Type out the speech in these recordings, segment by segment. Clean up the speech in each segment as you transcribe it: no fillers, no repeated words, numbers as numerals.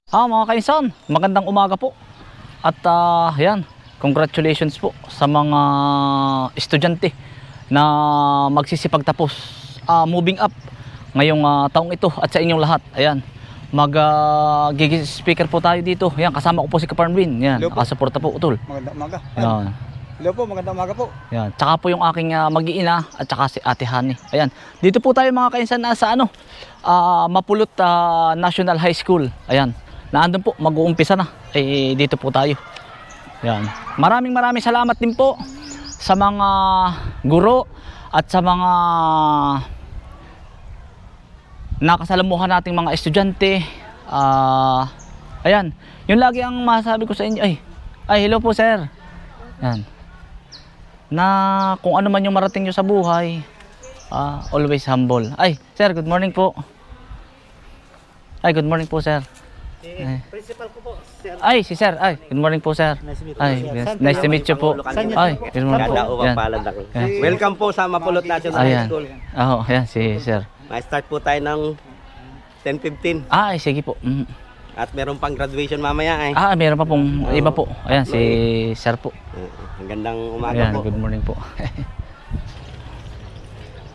Mga kainsan, magandang umaga po. At yan, congratulations po sa mga estudyante na magsisipagtapos moving up ngayong taong ito at sa inyong lahat. Ayan, speaker po tayo dito. Yan, kasama ko po si Kaparnwin. Yan, nakasuporta po, Utol. Magandang umaga. Yan. Hello po, magandang umaga po. Yan, tsaka po yung aking mag-iina at tsaka si Ate Hani. Ayan, dito po tayo mga kainsan sa Mapulot National High School. Ayan. Naandun po, mag-uumpisa na. Dito po tayo. Yan. Maraming salamat din po sa mga guro at sa mga nakasalamuhan nating mga estudyante. Ayan. Yung lagi ang masasabi ko sa inyo, hello po sir. Yan. Na kung ano man yung marating nyo sa buhay, always humble. Sir, good morning po. Good morning po sir. Principal ko po, sir. Si sir. Good morning po, sir. Nice to meet you po. Good morning po. Welcome po sa Mapulot National High School. Ayan si sir. Ma-start po tayo ng 10:15. Sige po. At meron pang graduation mamaya Meron pa pong iba po. Ayan si sir po. Ang gandang umaga po. Good morning po.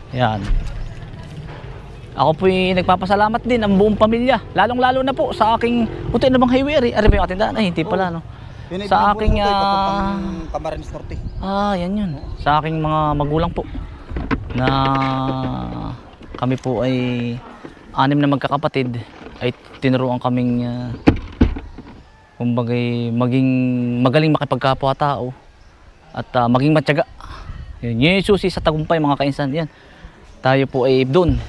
Ayan. Ako po'y nagpapasalamat din ang buong pamilya. Lalong-lalo na po sa aking puti na bang highway. Ari ba yung ating daan? Hindi pala, no? Sa aking Camarines Norte. Yan yun. Sa aking mga magulang po. Na kami po ay 6 na magkakapatid. Ay tinuruan kaming kumbagay maging magaling makipagkapwa-tao. At maging matyaga. Yun yung susi sa tagumpay mga kainsan. Yan. Tayo po ay doon.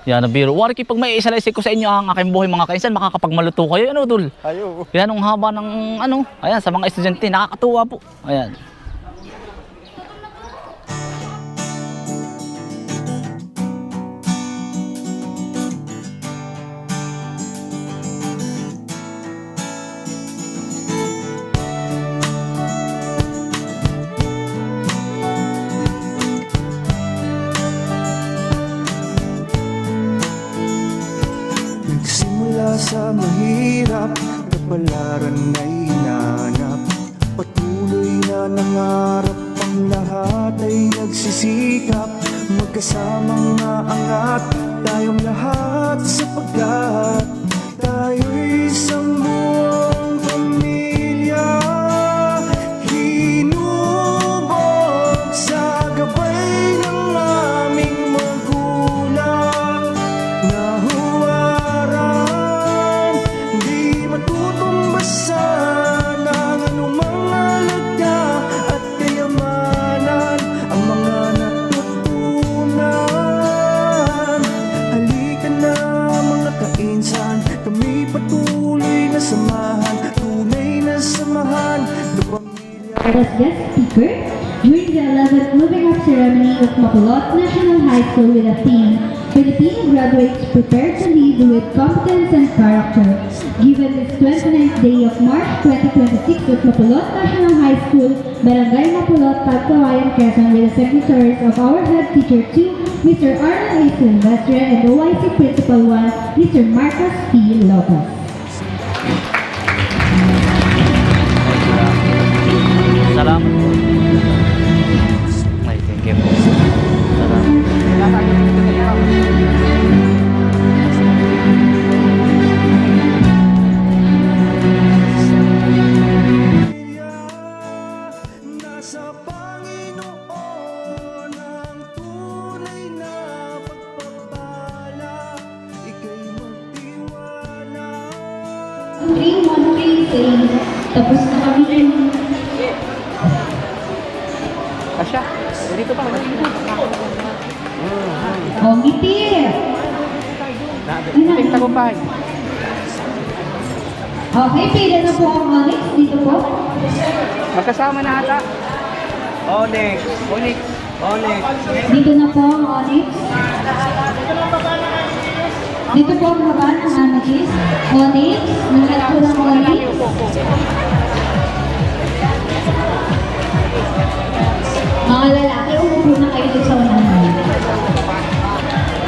Yan na biro. Wari pag may isalaysay ko sa inyo ang aking buhay mga kainsan, makakapagmaluto kayo. Ano, Dul? Ayo. Yan ang haba ng ayan, sa mga estudyante. Nakakatuwa po. Ayan. Sa mahirap, kapalaran ay hinanap. Patuloy na nangarap, ang lahat ay nagsisikap. Magkasamang naangat, tayong lahat sapagkat tayo'y isang buong pamilya. Hinubog sa gabay ng aming magulang na matutumbasan ang anumang alaga at kayamanan ang mga natutunan. Halika na mga kainsan, kami patuloy na samahan, tunay na samahan ng pamilya. As guest speaker during the 11th moving up ceremony of Mapulot National High School with a theme, Filipino graduates prepared to lead with competence and character. Given this 29th day of March 2026 at Mapulot National High School, Barangay Mapulot, Tagkawayan, Quezon, with the secretaries of our head teacher 2, Mr. Arnold A. Silvestre, and OIC Principal 1, Mr. Marcos P. Lopez. Salamat po. Thank you po. Nasa Panginoon ang tunay na pagpapala, ika'y magtiwala. Tapos na kami. Asya, dito pa. Ngiti! Ting tagumpay. Okay, pila na po ang Onyx dito po. Magkasama na ata. Onyx. Dito na po ang Onyx. Dito po ang haba ng Onyx. Onyx, nangat po ng Onyx. Mga lalaki, umupo na kayo doon sa unahan.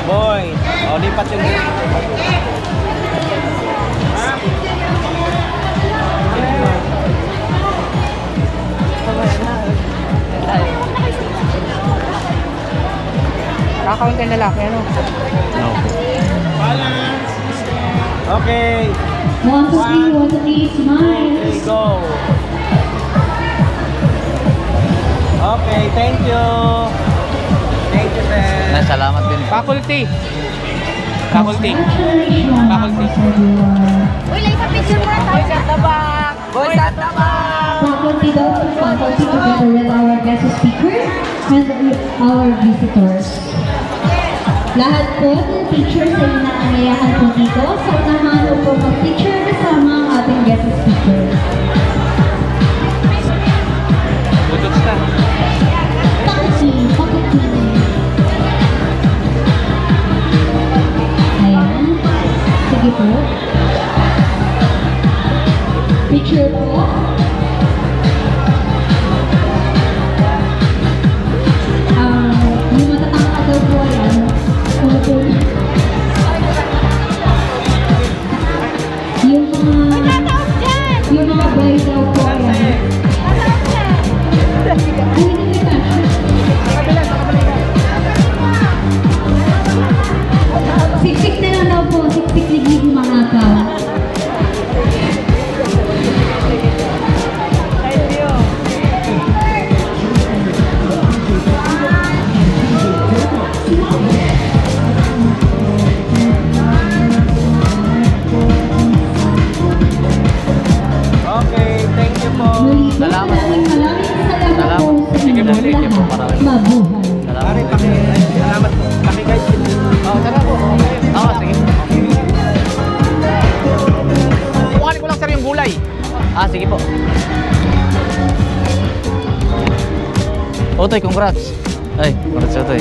Boy. Lipat yung kaunting lalaki, ano? Okay. 1, 2, 3, 1, 2, 3, smile. Go. Okay, thank you. Thank you, sir. Salamat din. Faculty. Faculty. Congratulations, Faculty. everyone. Uy, like a picture muna tayo sa tabak! Boy, sa tabak! Faculty daw, faculty together with our guest speakers and our visitors. Lahat po ng teachers ay inaangayahan po dito sa unahan po mag-teacher kasama ang ating guest speakers. Budots na. Faculty. Ayan. Sige po. Picture po. Yung matatangka daw po ay ano, umutol. Yung mga bay daw po ay ano. Ay, hindi ka. Siksik na lang daw po, siksik ni Gigi Mangakaw. Okay, thank you po. Muli po, Salamat. maraming salamat po sa Sige inyo po ulit. Sige po, lahat. maraming. Mabuhay. Salamat po. Kami guys. Oh, tara po. Sige. Kuhanin ko lang sir yung gulay. Sige po. Otoy, congrats. Ay, congrats Otoy.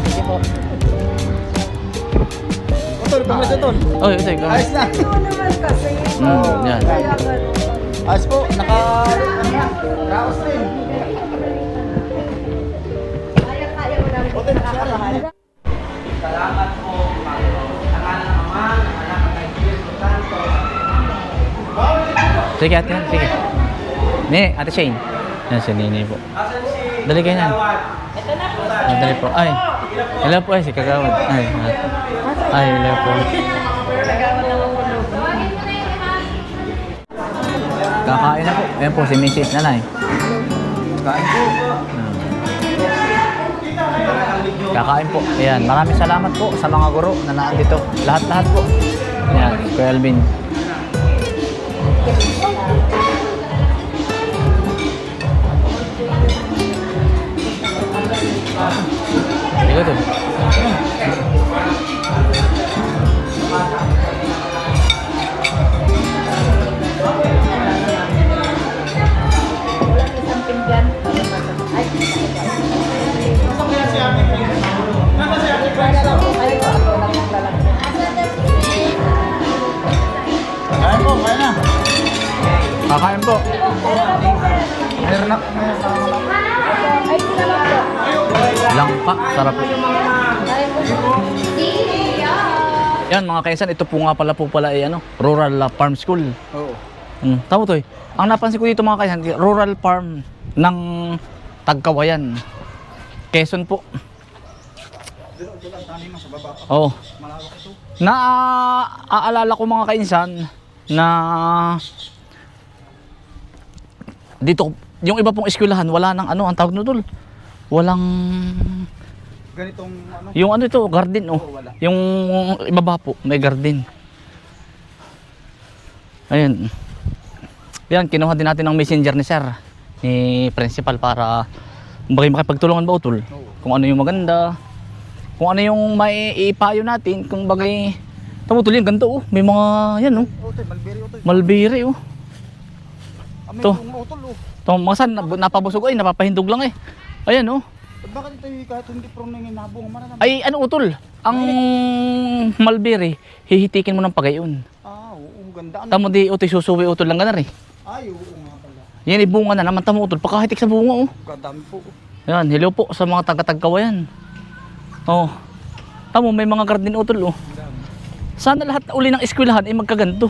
Sige po. Utol, congrats Utol. Oy, Otoy, Ayos congrats. na. Yan. Ayos po, raos rin. Salamat po, Panginoon. Sa ngalan ng Ama, ng Anak, at ng Espiritu Santo. Sige, ate. Sige. Nene, ate Shane. Yan si Nene po. Asan si Dali kayo na. Kagawad? Dali po. Ay. Hello po. Ay, si Kagawad. Ay, hello po. Kakain na po. Ayan po si Mrs. Nanay. Kain po. Kakain po. Ayan. Maraming salamat po sa mga guro na naandito. Lahat-lahat po. Ayan. Kuya Alvin. Ikaw to. Kain po, kain na. Kakain po. Meron na. Langka. Sarap po. Yan mga kaisan, ito po nga pala ay rural farm school. Oo. Tama to eh. Ang napansin ko dito mga kaisan, rural farm ng Tagkawayan. Quezon po. Doon ang taniman sa baba. Oo. Malawak ito. Naaalala ko mga kainsan na dito, yung iba pong eskwelahan, wala nang ang tawag nito, walang Ganitong yung ito, garden oh. wala. Yung ibaba po, may garden. Ayun. Yan, kinuha din natin ng messenger ni sir, ni principal para makipagtulungan ba utol? Kung ano yung maganda, kung ano yung maiipayo natin, kung bagay tumutol yung ganito oh. May mga yan oh. Utoy, malberi utoy. Malbiri oh. May to. bunga utol oh. Ito, mga san, napabusog ay, napapahindog lang eh. Ayan oh. Bakit ito kahit hindi prong nanginabong mananam? Ay, ano utol? Ang malbiri, hihitikin mo ng pagayon. Oo, ganda. Tamo di utoy susuwi utol lang ganar eh. Ay, oo nga pala. Yan ibunga na naman tamo utol, pakahitik sa bunga oh. Kadami po. Yan, hello po sa mga taga-Tagkawayan. Oh. Tamo, may mga garden utol oh. Sana lahat uli ng eskwelahan ay magkaganto.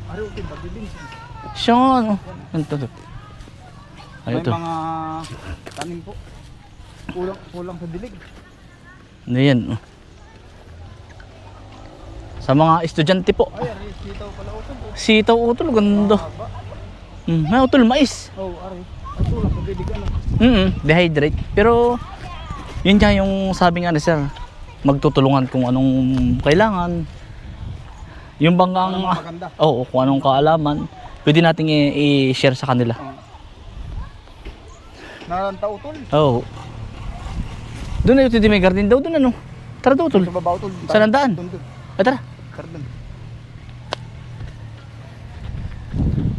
Ari, utoy, pagdilin. Siya, ano. Ito. Ay, May ito. mga tanim po. Kulang sa dilig. Ayan. Oh. Sa mga estudyante po. Ay, ari, sitaw pala utol. Sitaw utol, ganda. May utol mais. Oh, ari. Ay, kulang sa dilig ano. Dehydrate. Pero yun nga yung sabi nga ni sir, magtutulungan kung anong kailangan. Yung banggang Anong maganda. oo, kung anong kaalaman, pwede nating i-share sa kanila. Naranta utol. Oo. Doon na yung may garden daw doon ano. Tara daw utol. Sa baba utol. Saan ang daan? Doon. Ay tara. Garden.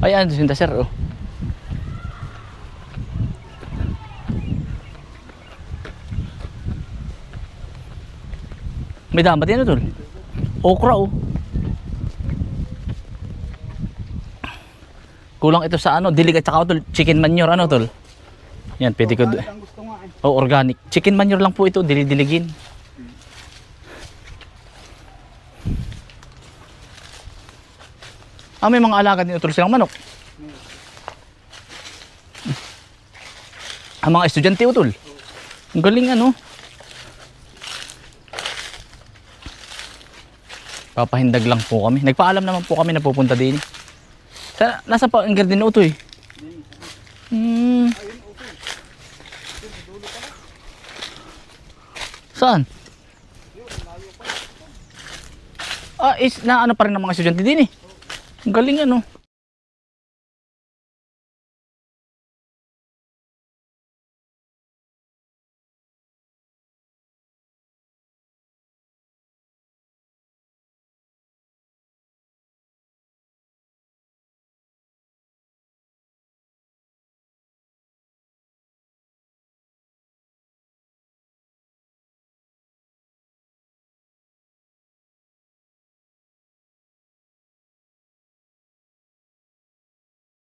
Ayan, sinta sir. Oh. May damat yan utol. Okra oh. Kulang ito sa ano, dilig at saka utol, chicken manure ano utol. Yan, pwede ko. Ang gusto nga eh. Oh, organic. Chicken manure lang po ito, dilidiligin. May mga alaga din utol silang manok. Ang mga estudyante utol. Ang galing ano. Papahindag lang po kami. Nagpaalam naman po kami na pupunta din. Nasa pa ang garden na utoy? Saan? Is na ano pa rin ng mga estudyante din eh. Ang galing ano.